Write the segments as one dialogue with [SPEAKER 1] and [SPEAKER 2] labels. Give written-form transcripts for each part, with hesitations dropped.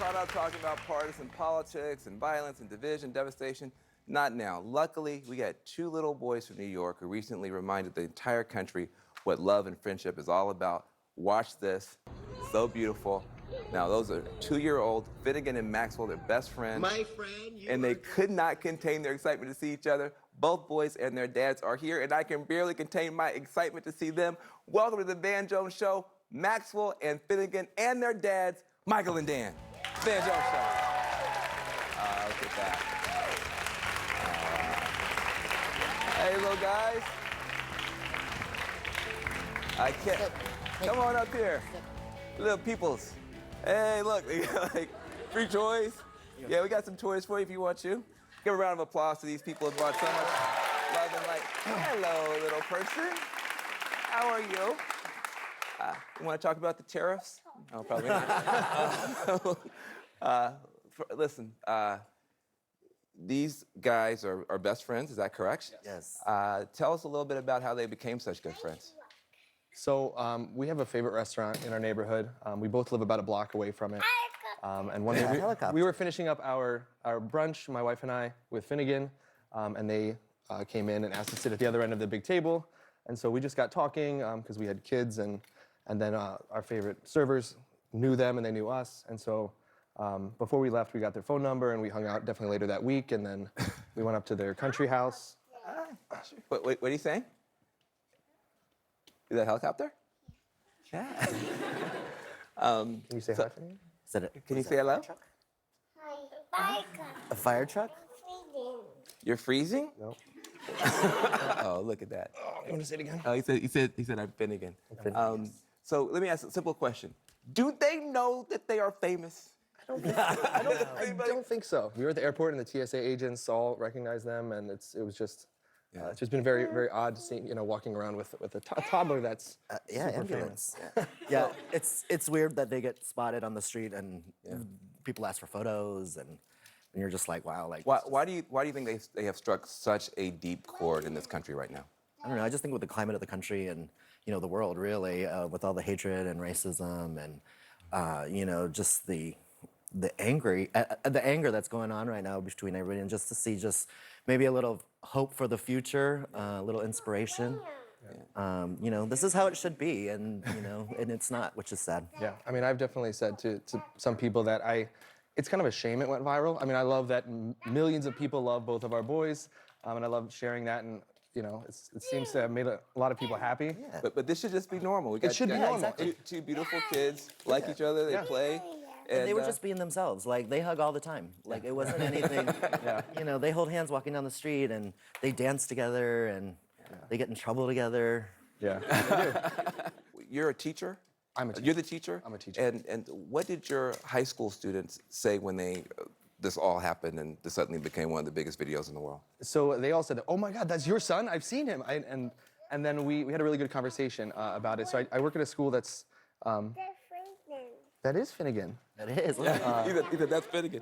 [SPEAKER 1] crowd out talking about partisan politics and violence and division, devastation. Not now. Luckily, we got two little boys from New York who recently reminded the entire country what love and friendship is all about. Watch this. So beautiful. Now, those are 2-year-old Finnegan and Maxwell, their best friends.
[SPEAKER 2] My friend, you
[SPEAKER 1] and they could not contain their excitement to see each other. Both boys and their dads are here, and I can barely contain my excitement to see them. Welcome to the Van Jones Show, Maxwell and Finnegan and their dads, Michael and Dan. Van Jones Show. Look at that. Hey, little guys. I can't. Come on up here. Little peoples. Hey, look, they got like free toys. Yeah, we got some toys for you if you want to. Give a round of applause to these people who brought so much love and light. Hello, little person. How are you? You want to talk about the tariffs? No, probably not. Listen, these guys are best friends, is that correct?
[SPEAKER 2] Yes.
[SPEAKER 1] Tell us a little bit about how they became such good friends.
[SPEAKER 3] So we have a favorite restaurant in our neighborhood. We both live about a block away from it. And one day we were finishing up our brunch, my wife and I, with Finnegan, and they came in and asked to sit at the other end of the big table. And so we just got talking because we had kids, and then our favorite servers knew them and they knew us. And so before we left, we got their phone number and we hung out definitely later that week. And then we went up to their country house.
[SPEAKER 1] What are you saying? Is that a helicopter? Yeah.
[SPEAKER 3] Can you say hi, Finnegan?
[SPEAKER 1] Can you say hello?
[SPEAKER 2] A fire truck?
[SPEAKER 1] You're freezing?
[SPEAKER 3] No.
[SPEAKER 1] Oh, look at that.
[SPEAKER 3] You want to say it again?
[SPEAKER 1] Oh, he said I'm Finnegan. So let me ask a simple question. Do they know that they are famous?
[SPEAKER 3] I don't think so. We were at the airport and the TSA agents all recognized them, and it was just. It's just been very, very odd to see, walking around with a toddler that's super
[SPEAKER 2] ambulance.
[SPEAKER 3] famous.
[SPEAKER 2] Yeah, it's weird that they get spotted on the street and people ask for photos, and you're just like, wow. Like,
[SPEAKER 1] Why do you think they have struck such a deep chord in this country right now?
[SPEAKER 2] I don't know. I just think with the climate of the country and the world really, with all the hatred and racism and just the anger that's going on right now between everybody, and just to see maybe a little hope for the future, a little inspiration. This is how it should be, and and it's not, which is sad.
[SPEAKER 3] Yeah, I mean, I've definitely said to some people that it's kind of a shame it went viral. I mean, I love that millions of people love both of our boys, and I love sharing that, and it seems to have made a lot of people happy.
[SPEAKER 2] Yeah.
[SPEAKER 1] But this should just be normal.
[SPEAKER 3] It should be normal.
[SPEAKER 2] Exactly.
[SPEAKER 1] Two beautiful kids like each other, they play.
[SPEAKER 2] And they were just being themselves. Like, they hug all the time. Like, it wasn't anything. They hold hands walking down the street, and they dance together, and they get in trouble together.
[SPEAKER 3] Yeah.
[SPEAKER 1] You're a teacher?
[SPEAKER 3] I'm a teacher.
[SPEAKER 1] You're the teacher?
[SPEAKER 3] I'm a teacher.
[SPEAKER 1] And what did your high school students say when this all happened and this suddenly became one of the biggest videos in the world?
[SPEAKER 3] So they all said, "Oh my God, that's your son? I've seen him." And then we had a really good conversation about it. So I work at a school that's. That is Finnegan.
[SPEAKER 2] That is.
[SPEAKER 1] He said that's Finnegan.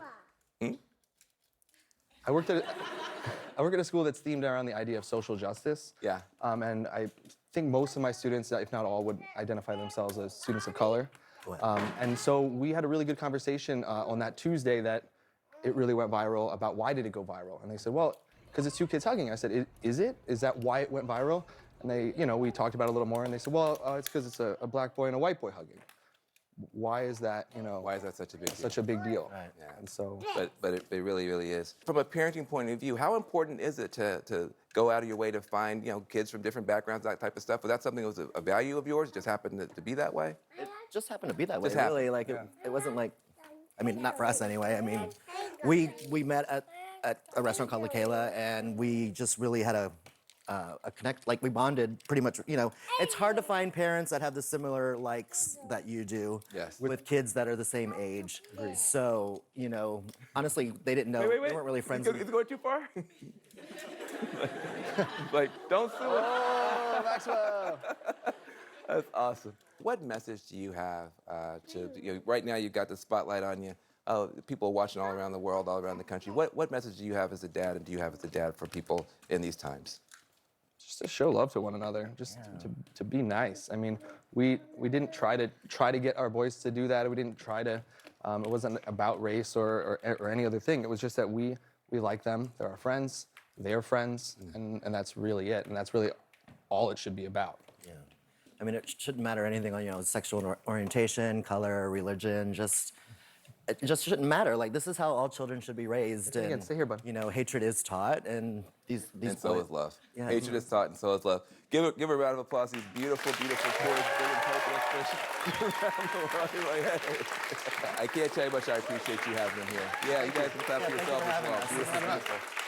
[SPEAKER 1] Hmm?
[SPEAKER 3] I work at a school that's themed around the idea of social justice.
[SPEAKER 1] Yeah.
[SPEAKER 3] And I think most of my students, if not all, would identify themselves as students of color. And so we had a really good conversation on that Tuesday that it really went viral about why did it go viral. And they said, well, because it's two kids hugging. I said, is it? Is that why it went viral? And they, we talked about it a little more, and they said, well, it's because it's a black boy and a white boy hugging. Why is that,
[SPEAKER 1] Why is that such a big deal?
[SPEAKER 3] Such a big deal?
[SPEAKER 2] Right.
[SPEAKER 3] Yeah. And so.
[SPEAKER 1] But it really, really is. From a parenting point of view, how important is it to go out of your way to find, kids from different backgrounds, that type of stuff? Was that something that was a value of yours? It just happened to be that way?
[SPEAKER 2] It just happened to be that way,
[SPEAKER 1] Just happened.
[SPEAKER 2] really. Like, it wasn't like, not for us anyway. I mean, we met at a restaurant called La Kayla, and we just really had a connect, like we bonded pretty much, It's hard to find parents that have the similar likes that you do with kids that are the same age. So, honestly, they didn't know. They weren't really friends.
[SPEAKER 1] Is it going too far? like, don't sue it.
[SPEAKER 3] Oh, Maxwell!
[SPEAKER 1] That's awesome. What message do you have right now you've got the spotlight on you. People are watching all around the world, all around the country. What message do you have as a dad, and do you have as a dad for people in these times?
[SPEAKER 3] Just to show love to one another, just to be nice. I mean, we didn't try to get our boys to do that. We didn't try to It wasn't about race or any other thing. It was just that we like them. They're our friends. They're friends, and that's really it. And that's really all it should be about.
[SPEAKER 2] Yeah. I mean, it shouldn't matter anything on, sexual orientation, color, religion, it just shouldn't matter. Like, this is how all children should be raised.
[SPEAKER 3] Again,
[SPEAKER 2] And,
[SPEAKER 3] stay here, bud.
[SPEAKER 2] Hatred is taught, and these
[SPEAKER 1] And so
[SPEAKER 2] boys-
[SPEAKER 1] is love.
[SPEAKER 2] Yeah.
[SPEAKER 1] Hatred is taught, and so is love. Give a round of applause to these beautiful, beautiful toys, bringing hope and inspiration around the world. Like, hey. I can't tell you how much I appreciate you having them here. Yeah, you guys can clap for
[SPEAKER 2] thank you
[SPEAKER 1] yourself
[SPEAKER 2] for
[SPEAKER 1] as
[SPEAKER 2] having
[SPEAKER 1] well.
[SPEAKER 2] us.
[SPEAKER 1] Beautiful, beautiful.